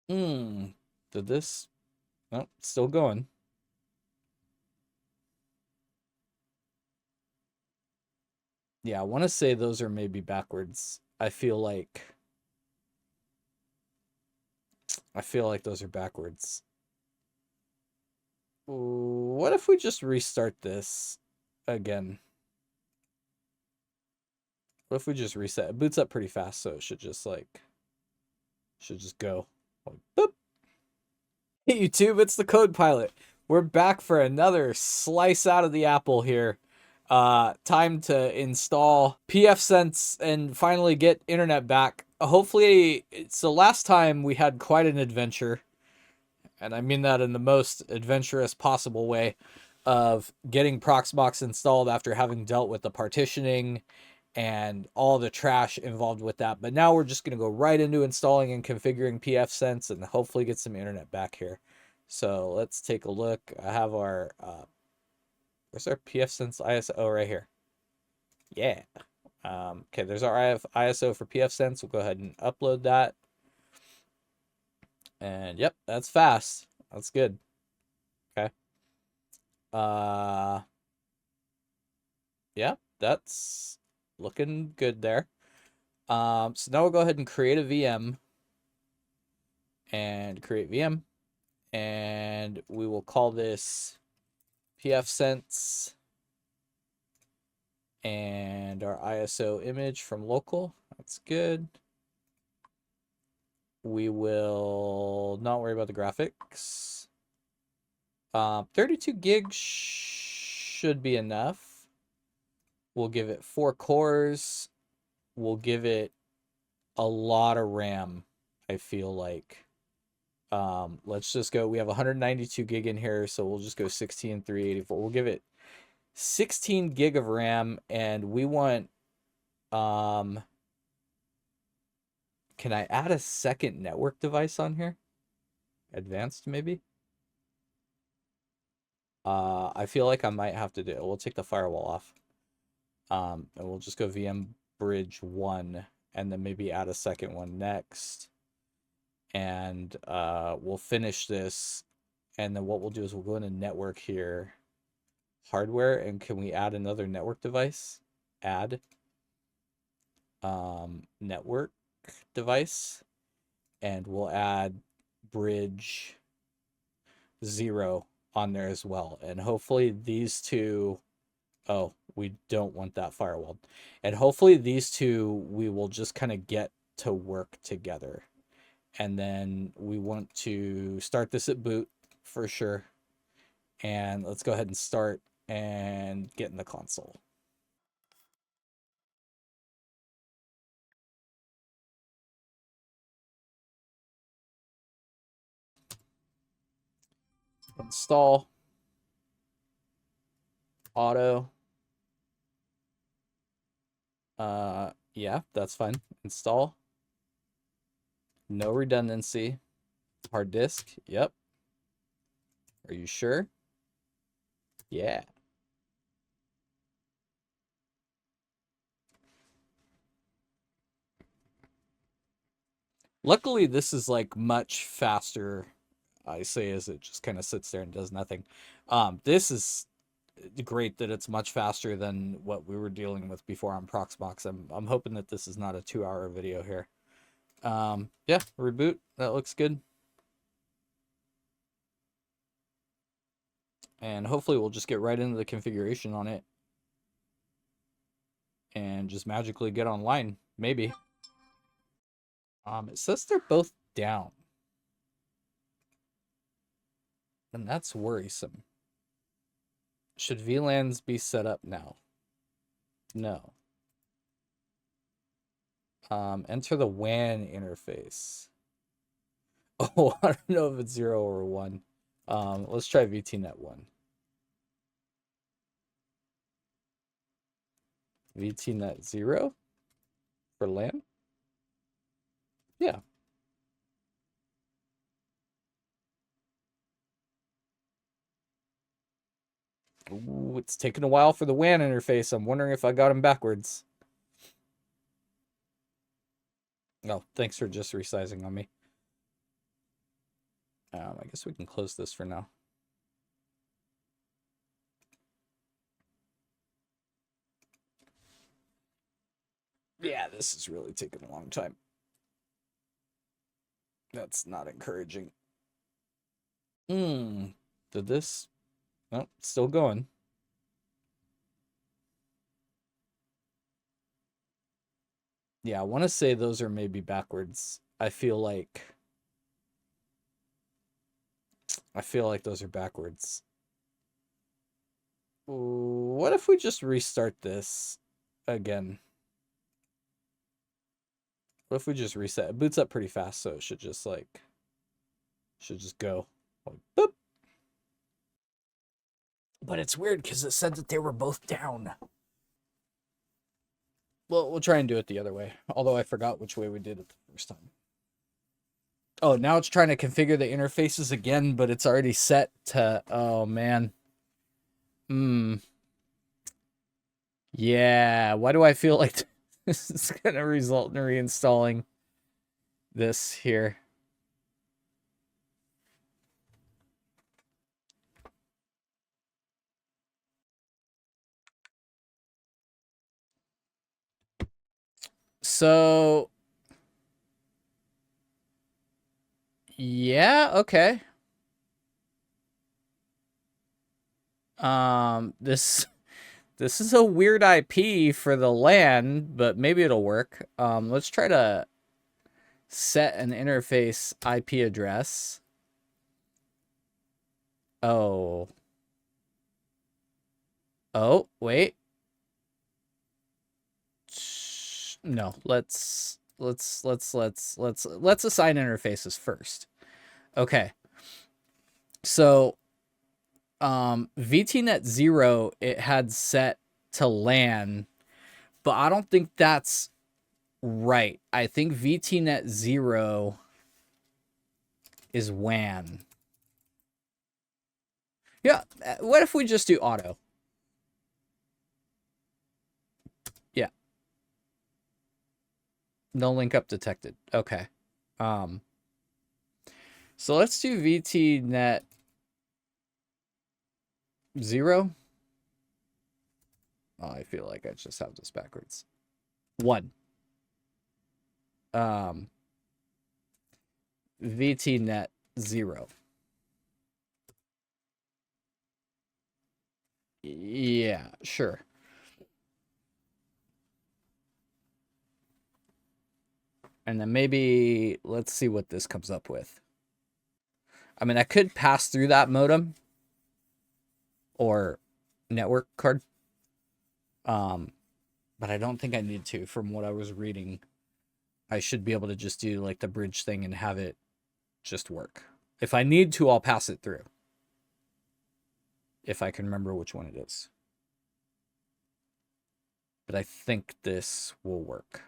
Did this? Oh, still going. Yeah, I want to say those are maybe backwards. I feel like those are backwards. What if we just restart this again? What if we just reset? It boots up pretty fast, so it should just go. Like, boop. Hey YouTube, it's the Code Pilot. We're back for another slice out of the apple here. Time to install pfSense and finally get internet back. Hopefully, so last time we had quite an adventure, and I mean that in the most adventurous possible way, of getting Proxmox installed after having dealt with the partitioning and all the trash involved with that. But now we're just going to go right into installing and configuring pfSense and hopefully get some internet back here. So let's take a look. I have our, where's our pfSense ISO right here? Yeah. Okay, there's our ISO for pfSense. We'll go ahead and upload that. And yep, that's fast. That's good. Okay. Yeah, that's looking good there. So now we'll go ahead and create a VM and create VM, and we will call this pfSense and our ISO image from local. That's good. We will not worry about the graphics. 32 gigs should be enough. We'll give it 4 cores. We'll give it a lot of RAM, I feel like. Let's just go. We have 192 gig in here, so we'll just go 16,384. We'll give it 16 gig of RAM, and we want, can I add a second network device on here? Advanced, maybe? I feel like I might have to do it. We'll take the firewall off. And we'll just go VM bridge 1, and then maybe add a second one next. And we'll finish this, and then what we'll do is we'll go into network here, hardware, and can we add another network device? Add network device, and we'll add bridge 0 on there as well. And hopefully these two, oh, we don't want that firewall. And hopefully these two we will just kind of get to work together. And then we want to start this at boot for sure. And let's go ahead and start and get in the console. Install auto. Yeah, that's fine. Install. No redundancy. Hard disk. Yep. Are you sure? Yeah. Luckily, this is like much faster, I say, as it just kind of sits there and does nothing. This is great that it's much faster than what we were dealing with before on Proxmox. I'm hoping that this is not a 2-hour video here. Yeah, reboot. That looks good. And hopefully we'll just get right into the configuration on it and just magically get online. Maybe. It says they're both down. And that's worrisome. Should VLANs be set up now? No. Enter the WAN interface. Oh, I don't know if it's 0 or 1. Let's try VTnet 1. VTnet 0 for LAN? Yeah. Ooh, it's taking a while for the WAN interface. I'm wondering if I got him backwards. Oh, thanks for just resizing on me. I guess we can close this for now. Yeah, this is really taking a long time. That's not encouraging. Did this? Oh, still going. Yeah, I want to say those are maybe backwards. I feel like those are backwards. What if we just restart this again? What if we just reset? It boots up pretty fast, so it should just go. Like, boop. But it's weird because it said that they were both down. Well, we'll try and do it the other way. Although I forgot which way we did it the first time. Oh, now it's trying to configure the interfaces again, but it's already set to... Oh, man. Yeah, why do I feel like this is going to result in reinstalling this here? So... Yeah, okay. This is a weird IP for the LAN, but maybe it'll work. Let's try to set an interface IP address. Oh, wait. No, let's assign interfaces first. Okay. So VTnet 0, it had set to LAN, but I don't think that's right. I think VTnet 0 is WAN. Yeah, what if we just do auto? Yeah. No link up detected. Okay. So let's do VTnet 0. Oh, I feel like I just have this backwards. 1. VTnet 0. Yeah, sure. And then maybe let's see what this comes up with. I mean, I could pass through that modem or network card. But I don't think I need to. From what I was reading, I should be able to just do like the bridge thing and have it just work. If I need to, I'll pass it through. If I can remember which one it is. But I think this will work.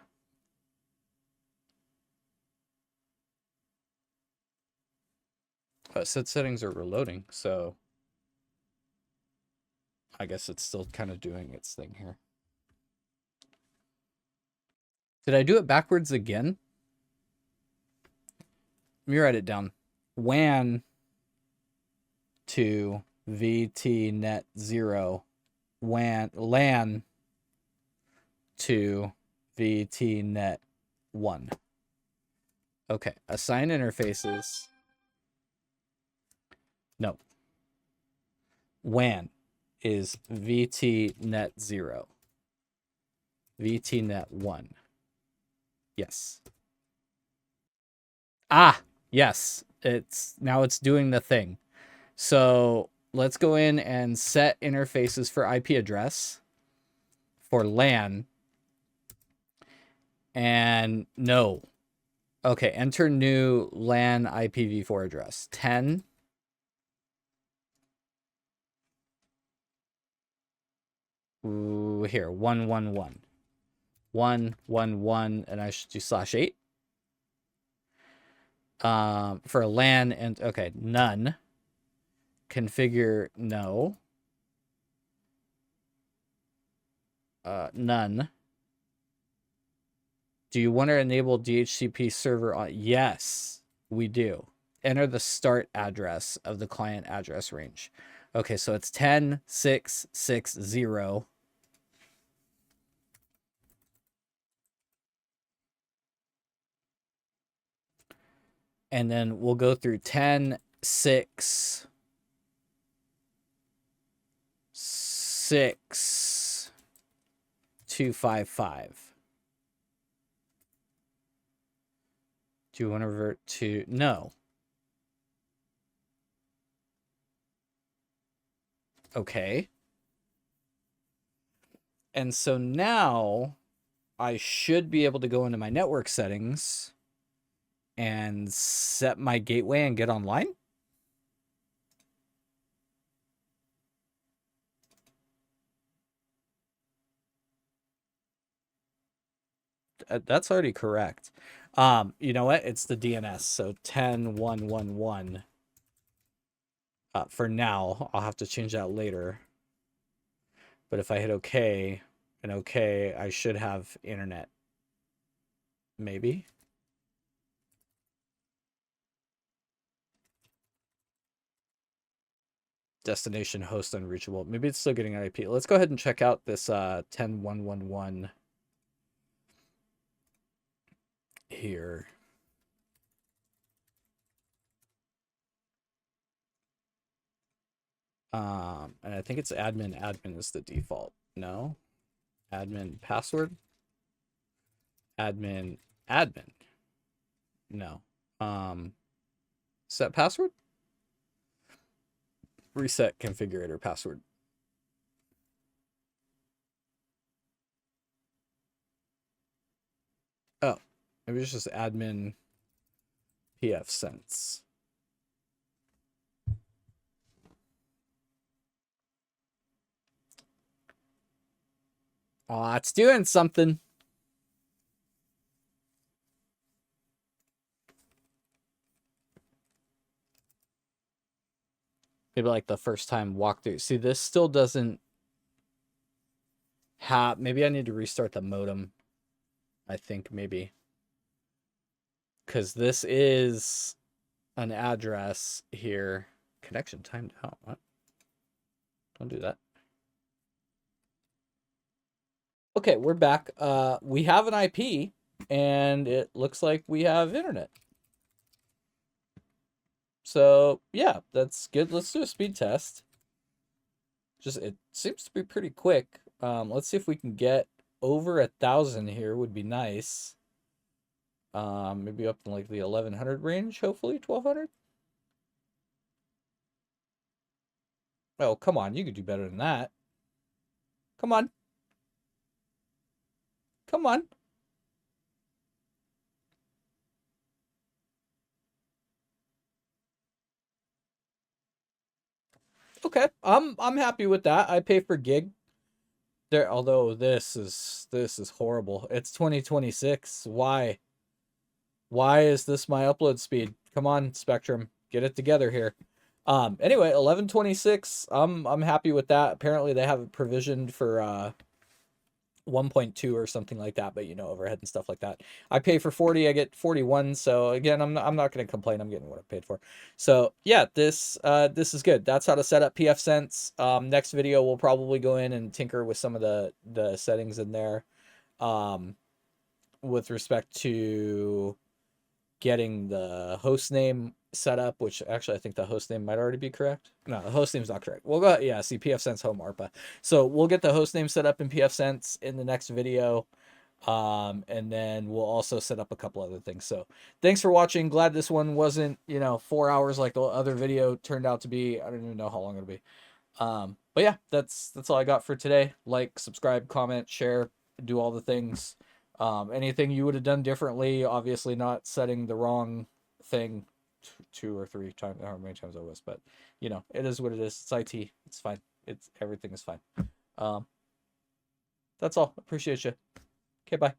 Set settings are reloading, so I guess it's still kind of doing its thing here. Did I do it backwards again? Let me write it down. WAN to VTnet 0. LAN to VTnet 1. Okay, assign interfaces. No. WAN is VTnet 0. VTnet 1. Yes. Ah, yes. Now it's doing the thing. So let's go in and set interfaces for IP address for LAN. And no. Okay, enter new LAN IPv4 address. 10. Ooh, here, 111. 111, and I should do /8. For LAN and okay, none. Configure no. None. Do you want to enable DHCP server on? Yes, we do. enter the start address of the client address range. Okay, so it's 10.6.6.0. And then we'll go through 10.6.6.255. Do you want to revert to... No. Okay. And so now I should be able to go into my network settings and set my gateway and get online. That's already correct. You know what? It's the DNS. So 10.1.1.1. For now, I'll have to change that later. But if I hit OK and OK, I should have internet. Maybe. Destination host unreachable. Maybe it's still getting an IP. Let's go ahead and check out this 10.1.1.1 here. And I think it's admin. Admin is the default. No. Admin password. Admin. No. Set password. Reset configurator password. Oh, maybe it's just admin pfSense. Oh, it's doing something. Maybe like the first time walkthrough. See, this still doesn't have... Maybe I need to restart the modem. I think maybe. Because this is an address here. Connection timed out. What? Don't do that. Okay, we're back. We have an IP, and it looks like we have internet. So, yeah, that's good. Let's do a speed test. It seems to be pretty quick. Let's see if we can get over 1,000 here. Would be nice. Maybe up in like the 1,100 range, hopefully 1,200. Oh, come on. You could do better than that. Come on. Come on. Okay. I'm happy with that. I pay for gig. There, although this is horrible. It's 2026. Why? Why is this my upload speed? Come on, Spectrum. Get it together here. Anyway, 1126. I'm happy with that. Apparently they have it provisioned for 1.2 or something like that, but you know, overhead and stuff like that. I pay for 40, I get 41. So again, I'm not going to complain. I'm getting what I paid for. So yeah, this is good. That's how to set up pfSense. Next video, we'll probably go in and tinker with some of the settings in there, with respect to getting the host name set up, which actually I think the host name might already be correct. No, the host name's not correct. We'll go, yeah, see pfSense home ARPA. So we'll get the host name set up in pfSense in the next video. And then we'll also set up a couple other things. So thanks for watching. Glad this one wasn't, 4 hours like the other video turned out to be. I don't even know how long it'll be. But yeah, that's all I got for today. Like, subscribe, comment, share, do all the things. Anything you would have done differently, obviously not setting the wrong thing 2 or 3 times, however many times I was, but it is what it is. It's IT. It's fine. Everything is fine. That's all. Appreciate you. Okay, bye.